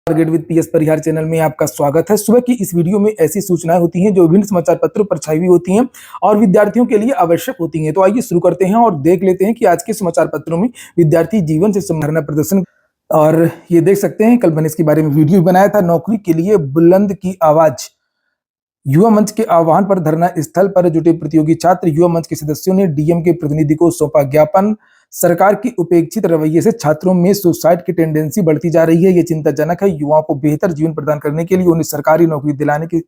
Target with PS Parihar channel में आपका स्वागत है। सुबह की इस वीडियो में ऐसी सूचनाएं होती हैं जो विभिन्न समाचार पत्रों पर छाई हुई होती हैं और विद्यार्थियों के लिए आवश्यक होती हैं। तो आइए शुरू करते हैं और देख लेते हैं कि आज के समाचार पत्रों में विद्यार्थी जीवन से संबंधित प्रदर्शन। और ये देख सकते हैं, कल मैंने इसके बारे में वीडियो बनाया था। नौकरी के लिए बुलंद की आवाज। युवा मंच के आह्वान पर धरना स्थल पर जुटे प्रतियोगी छात्र। युवा मंच के सदस्यों ने डीएम के प्रतिनिधि को सौंपा ज्ञापन। सरकार की उपेक्षित रवैये से छात्रों में सुसाइड की टेंडेंसी बढ़ती जा रही है। ये चिंताजनक है। युवाओं को बेहतर जीवन प्रदान करने के लिए उन्हें सरकारी नौकरी दिलाने की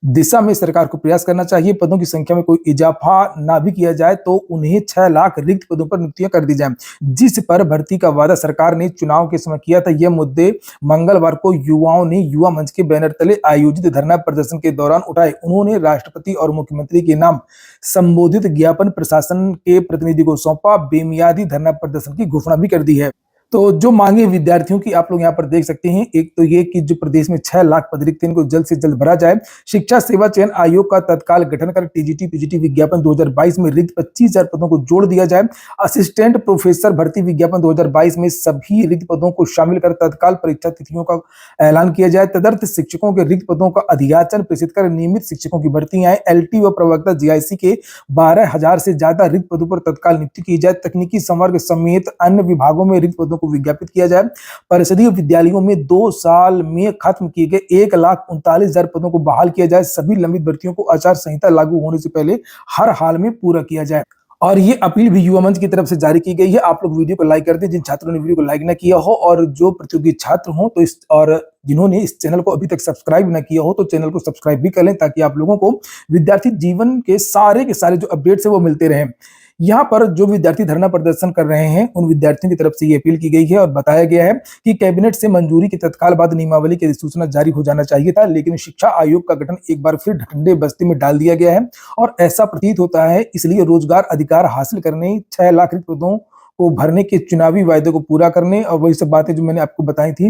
दिशा में सरकार को प्रयास करना चाहिए। पदों की संख्या में कोई इजाफा ना भी किया जाए तो उन्हें 6 लाख रिक्त पदों पर नियुक्तियां कर दी जाएं, जिस पर भर्ती का वादा सरकार ने चुनाव के समय किया था। यह मुद्दे मंगलवार को युवाओं ने युवा मंच के बैनर तले आयोजित धरना प्रदर्शन के दौरान उठाए। उन्होंने राष्ट्रपति और मुख्यमंत्री के नाम संबोधित ज्ञापन प्रशासन के प्रतिनिधि को सौंपा। बेमियादी धरना प्रदर्शन की घोषणा भी कर दी है। तो जो मांगे विद्यार्थियों की आप लोग यहाँ पर देख सकते हैं। एक तो ये कि जो प्रदेश में 6 लाख पद रिक्त हैं, इनको जल्द से जल्द भरा जाए। शिक्षा सेवा चयन आयोग का तत्काल गठन कर टीजीटी पीजीटी विज्ञापन 2022 में रिक्त 25,000 पदों को जोड़ दिया जाए। असिस्टेंट प्रोफेसर भर्ती विज्ञापन 2022 में सभी रिक्त पदों को शामिल कर तत्काल परीक्षा तिथियों का ऐलान किया जाए। तदर्थ शिक्षकों के रिक्त पदों का अधियाचन प्रेषित कर नियमित शिक्षकों की भर्ती आए। एलटी व प्रवक्ता जीआईसी के 12,000 से ज्यादा रिक्त पदों पर तत्काल नियुक्ति की जाए। तकनीकी संवर्ग समेत अन्य विभागों में रिक्त पदों को विज्ञापित किया जाए। परिषदीय विद्यालयों में 2 साल में खत्म किए गए 1,39,000 पदों को बहाल किया जाए। सभी लंबित भर्तियों को आचार संहिता लागू होने से पहले हर हाल में पूरा किया जाए। और ये अपील भी युवा मंच की तरफ से जारी की गई है। आप लोग वीडियो को लाइक कर दें जिन छात्रों ने वीडियो को लाइक ना किया हो, और जो प्रतियोगी छात्र हो तो जिन्होंने इस चैनल को अभी तक सब्सक्राइब ना किया हो तो चैनल को सब्सक्राइब भी कर लें, ताकि आप लोगों को विद्यार्थी जीवन के सारे जो अपडेट्स है वो मिलते रहें। यहाँ पर जो विद्यार्थी धरना प्रदर्शन कर रहे हैं उन विद्यार्थियों की तरफ से ये अपील की गई है और बताया गया है कि कैबिनेट से मंजूरी के तत्काल बाद नियमावली की अधिसूचना जारी हो जाना चाहिए था, लेकिन शिक्षा आयोग का गठन एक बार फिर ढंढे बस्ती में डाल दिया गया है और ऐसा प्रतीत होता है। इसलिए रोजगार अधिकार हासिल करने, 6 लाख रिक्त पदों को भरने के चुनावी वायदे को पूरा करने और वही सब बातें जो मैंने आपको बताई थी,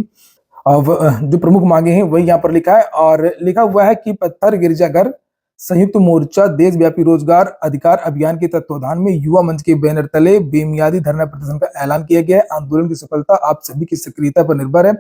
जो प्रमुख मांगे हैं वही यहाँ पर लिखा है। और लिखा हुआ है कि पत्थर गिरजाघर संयुक्त मोर्चा देशव्यापी रोजगार अधिकार अभियान के तत्वाधान में युवा मंच के बैनर तले बेमियादी धरना प्रदर्शन का ऐलान किया गया है। आंदोलन की सफलता आप सभी की सक्रियता पर निर्भर है।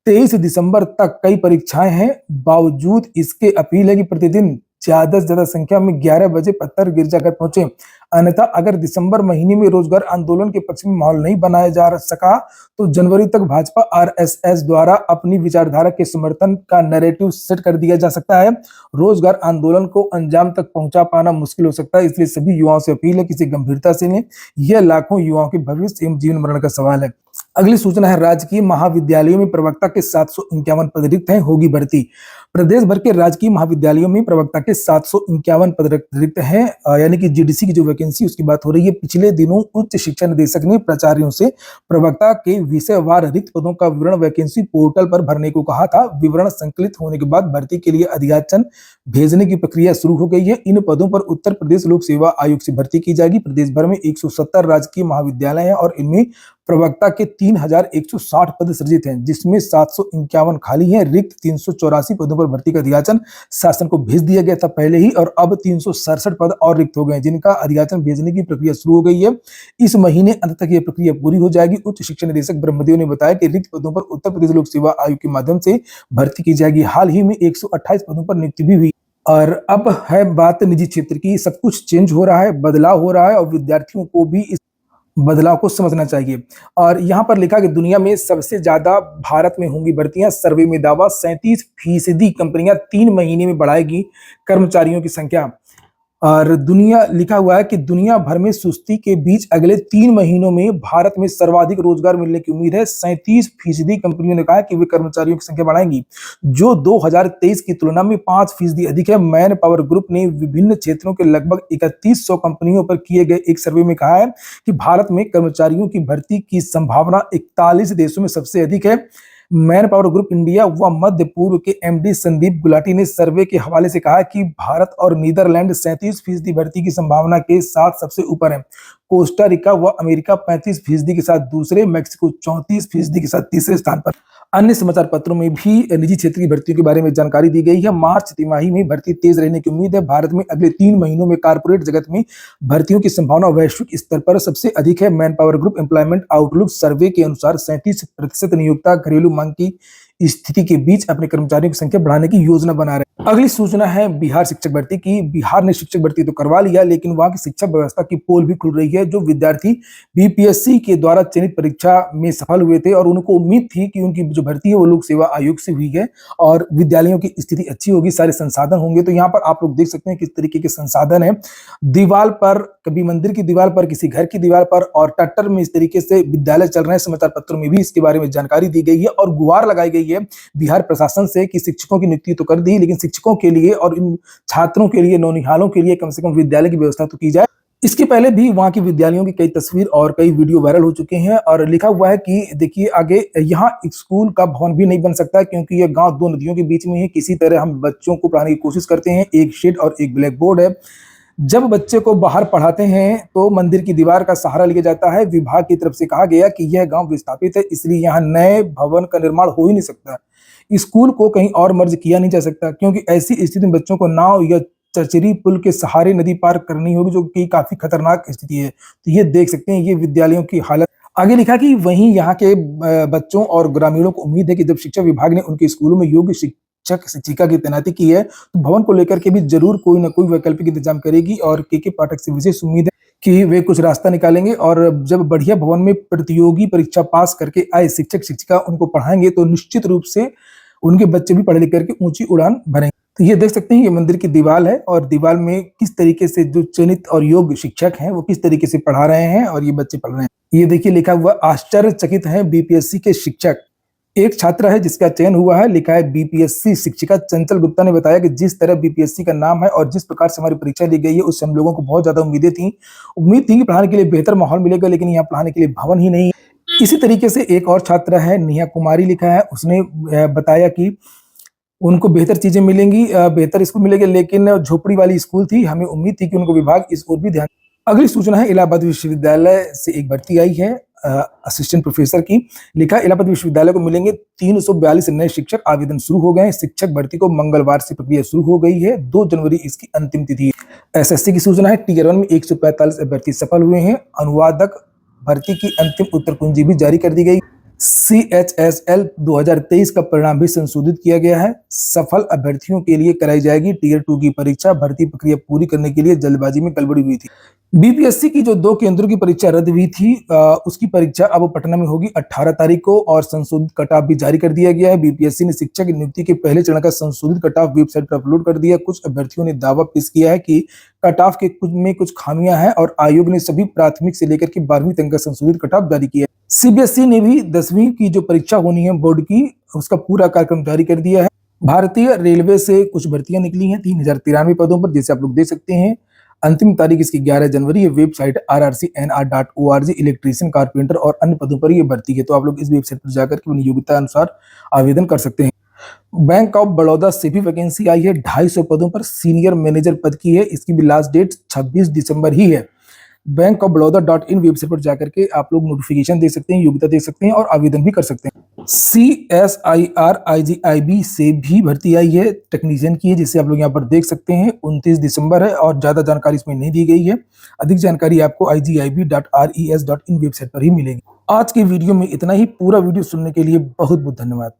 23 दिसंबर तक कई परीक्षाएं हैं। बावजूद इसके अपील है कि प्रतिदिन ज्यादा से ज्यादा संख्या में 11 बजे पत्थर गिरजाघर पहुंचे, अन्यथा अगर दिसंबर महीने में रोजगार आंदोलन के पक्ष में माहौल नहीं बनाया जा सका तो जनवरी तक भाजपा आरएसएस द्वारा अपनी विचारधारा के समर्थन का नैरेटिव सेट कर दिया जा सकता है। रोजगार आंदोलन को अंजाम तक पहुंचा पाना मुश्किल हो सकता है, इसलिए सभी युवाओं से अपील है कि इसे गंभीरता से लें। यह लाखों युवाओं के भविष्य एवं जीवन मरण का सवाल है। अगली सूचना है, राजकीय महाविद्यालयों में प्रवक्ता के 751 पद रिक्त हैं, होगी भर्ती। प्रदेश भर के राजकीय महाविद्यालयों में प्रवक्ता के 751 पद रिक्त हैं, यानी कि जीडीसी की जो वैकेंसी उसकी बात हो रही है। पिछले दिनों उच्च शिक्षा निदेशक ने प्राचार्यों से प्रवक्ता के विषयवार रिक्त पदों का विवरण वैकेंसी पोर्टल पर भरने को कहा था। विवरण संकलित होने के बाद भर्ती के लिए अधियाचन भेजने की प्रक्रिया शुरू हो गई है। इन पदों पर उत्तर प्रदेश लोक सेवा आयोग से भर्ती की जाएगी। प्रदेश भर में 170 राजकीय महाविद्यालय हैं और इनमें प्रवक्ता के 3,160 पद सृजित हैं, जिसमें 751 खाली हैं। रिक्त 384 पदों पर भर्ती का अधियाचन शासन को भेज दिया गया था पहले ही, और अब 367 पद और रिक्त हो गए, जिनका अधियाचन भेजने की प्रक्रिया शुरू हो गई है। इस महीने अंत तक यह प्रक्रिया पूरी हो जाएगी। उच्च शिक्षा निदेशक ब्रह्मदेव ने बताया कि रिक्त पदों पर उत्तर प्रदेश लोक सेवा आयोग के माध्यम से भर्ती की जाएगी। हाल ही में 128 पदों पर नियुक्ति भी हुई। और अब है बात निजी क्षेत्र की। सब कुछ चेंज हो रहा है, बदलाव हो रहा है और विद्यार्थियों को भी इस बदलाव को समझना चाहिए। और यहाँ पर लिखा कि दुनिया में सबसे ज्यादा भारत में होंगी भर्तियां। सर्वे में दावा 37% कंपनियां 3 महीने में बढ़ाएगी कर्मचारियों की संख्या। और लिखा हुआ है कि दुनिया भर में सुस्ती के बीच अगले 3 महीनों में भारत में सर्वाधिक रोजगार मिलने की उम्मीद है। 37% कंपनियों ने कहा कि वे कर्मचारियों की संख्या बढ़ाएंगी, जो 2023 की तुलना में 5% अधिक है। मैन पावर ग्रुप ने विभिन्न क्षेत्रों के लगभग 3100 कंपनियों पर किए गए एक सर्वे में कहा है कि भारत में कर्मचारियों की भर्ती की संभावना 41 देशों में सबसे अधिक है। मैन पावर ग्रुप इंडिया व मध्य पूर्व के एमडी संदीप गुलाटी ने सर्वे के हवाले से कहा कि भारत और नीदरलैंड 37% भर्ती की संभावना के साथ सबसे ऊपर है। कोस्टा रिका व अमेरिका 35% के साथ दूसरे, मैक्सिको 34% के साथ तीसरे स्थान पर। अन्य समाचार पत्रों में भी निजी क्षेत्र की भर्तियों के बारे में जानकारी दी गई है। मार्च तिमाही में भर्ती तेज रहने की उम्मीद है। भारत में अगले 3 महीनों में कारपोरेट जगत में भर्तियों की संभावना वैश्विक स्तर पर सबसे अधिक है। Manpower Group Employment Outlook Survey के अनुसार 37% नियोक्ता घरेलू मांग की स्थिति के बीच अपने कर्मचारियों की संख्या बढ़ाने की योजना बना रहे हैं। अगली सूचना है बिहार शिक्षक भर्ती की। बिहार ने शिक्षक भर्ती तो करवा लिया, लेकिन वहां की शिक्षा व्यवस्था की पोल भी खुल रही है। जो विद्यार्थी बीपीएससी के द्वारा चयनित परीक्षा में सफल हुए थे और उनको उम्मीद थी कि उनकी जो भर्ती है वो लोक सेवा आयोग से हुई है और विद्यालयों की स्थिति अच्छी होगी, सारे संसाधन होंगे, तो यहाँ पर आप लोग देख सकते हैं किस तरीके के संसाधन है। दीवार पर, कभी मंदिर की दीवार पर, किसी घर की दीवार पर और ट्रैक्टर में इस तरीके से विद्यालय चल रहे हैं। समाचार पत्रों में भी इसके बारे में जानकारी दी गई है और गुहार लगाई गई है बिहार प्रशासन से कि शिक्षकों की नियुक्ति तो कर दी, लेकिन शिक्षकों के लिए और इन छात्रों के लिए, नौनिहालों के लिए कम से कम विद्यालय की व्यवस्था तो की जाए। इसके पहले भी वहां के विद्यालयों की कई तस्वीर और कई वीडियो वायरल हो चुके हैं और लिखा हुआ है कि देखिए आगे, यहाँ स्कूल का भवन भी नहीं बन सकता क्योंकि यह गांव दो नदियों के बीच में है। किसी तरह हम बच्चों को पढ़ाने की कोशिश करते हैं, एक शेड और एक ब्लैक बोर्ड है। जब बच्चे को बाहर पढ़ाते हैं तो मंदिर की दीवार का सहारा लिया जाता है। विभाग की तरफ से कहा गया कि यह गांव विस्थापित है, इसलिए यहाँ नए भवन का निर्माण हो ही नहीं सकता। स्कूल को कहीं और मर्ज किया नहीं जा सकता क्योंकि ऐसी स्थिति में बच्चों को नाव या चरचरी पुल के सहारे नदी पार करनी होगी, जो कि काफी खतरनाक स्थिति है। तो ये देख सकते हैं ये विद्यालयों की हालत। आगे लिखा कि वहीं यहाँ के बच्चों और ग्रामीणों को उम्मीद है कि जब शिक्षा विभाग ने उनके स्कूलों में योग्य शिक्षक शिक्षिका की तैनाती की है तो भवन को लेकर के भी जरूर कोई ना कोई वैकल्पिक इंतजाम करेगी और के पाठक से विशेष उम्मीद है कि वे कुछ रास्ता निकालेंगे और जब बढ़िया भवन में प्रतियोगी परीक्षा पास करके आए शिक्षक शिक्षिका उनको पढ़ाएंगे तो निश्चित रूप से उनके बच्चे भी पढ़ लिख करके ऊंची उड़ान भरेंगे। तो ये देख सकते हैं ये मंदिर की दीवार है और दीवार में किस तरीके से जो चयनित और योग्य शिक्षक हैं वो किस तरीके से पढ़ा रहे हैं और ये बच्चे पढ़ रहे हैं। ये देखिए लिखा हुआ, आश्चर्यचकित हैं बीपीएससी के शिक्षक। एक छात्रा है जिसका चयन हुआ है, लिखा है बीपीएससी शिक्षिका चंचल गुप्ता ने बताया कि जिस तरह बीपीएससी का नाम है और जिस प्रकार से हमारी परीक्षा ली गई है उससे हम लोगों को बहुत ज्यादा उम्मीदें थी। उम्मीद थी कि पढ़ाने के लिए बेहतर माहौल मिलेगा, लेकिन यहाँ पढ़ाने के लिए भवन ही नहीं। इसी तरीके से एक और छात्रा है नेहा कुमारी, लिखा है, उसने बताया कि उनको बेहतर चीजें मिलेंगी, बेहतर स्कूल मिलेंगे, लेकिन झोपड़ी वाली स्कूल थी, हमें उम्मीद थी कि उनको विभाग इस ओर भी ध्यान। अगली सूचना है इलाहाबाद विश्वविद्यालय से एक भर्ती आई है असिस्टेंट प्रोफेसर की। लिखा है इलाहाबाद विश्वविद्यालय को मिलेंगे 342 नए शिक्षक, आवेदन शुरू हो गए हैं। शिक्षक भर्ती को मंगलवार से प्रक्रिया शुरू हो गई है, 2 जनवरी इसकी अंतिम तिथि है। एसएससी की सूचना है टियर 1 में 145 अभ्यर्थी सफल हुए हैं। अनुवादक भर्ती की अंतिम उत्तर कुंजी भी जारी कर दी गई। CHSL 2023 का परिणाम भी संशोधित किया गया है। सफल अभ्यर्थियों के लिए कराई जाएगी टियर 2 की परीक्षा। भर्ती प्रक्रिया पूरी करने के लिए जल्दबाजी में गड़बड़ी हुई थी। बीपीएससी की जो 2 केंद्रों की परीक्षा रद्द हुई थी उसकी परीक्षा अब पटना में होगी 18 तारीख को और संशोधित कट ऑफ भी जारी कर दिया गया है। बीपीएससी ने शिक्षक की नियुक्ति के पहले चरण का संशोधित कट ऑफ वेबसाइट पर अपलोड कर दिया। कुछ अभ्यर्थियों ने दावा पेश किया है कि कट ऑफ के कुछ खामियां हैं और आयोग ने सभी प्राथमिक से लेकर के 12वीं तक का संशोधित कट ऑफ जारी किया है। सीबीएसई ने भी 10वीं की जो परीक्षा होनी है बोर्ड की उसका पूरा कार्यक्रम जारी कर दिया है। भारतीय रेलवे से कुछ भर्तियां निकली हैं 3093 पदों पर, जैसे आप लोग देख सकते हैं। अंतिम तारीख इसकी 11 जनवरी है। Website rrcnr.org। इलेक्ट्रीशियन, कारपेंटर और अन्य पदों पर यह भर्ती है, तो आप लोग इस वेबसाइट पर जाकर के अपनी योग्यता अनुसार आवेदन कर सकते हैं। बैंक ऑफ बड़ौदा से भी वैकेंसी आई है 250 पदों पर, सीनियर मैनेजर पद की है। इसकी भी लास्ट डेट 26 दिसंबर ही है। बैंक ऑफ बड़ौदा.in वेबसाइट पर जाकर के आप लोग नोटिफिकेशन देख सकते हैं, योग्यता देख सकते हैं और आवेदन भी कर सकते हैं। CSIR-IGIB से भी भर्ती आई है, टेक्नीशियन की है, जिसे आप लोग यहाँ पर देख सकते हैं। 29 दिसंबर है और ज्यादा जानकारी इसमें नहीं दी गई है। अधिक जानकारी आपको igib.res.in वेबसाइट पर ही मिलेगी। आज के वीडियो में इतना ही। पूरा वीडियो सुनने के लिए बहुत बहुत धन्यवाद।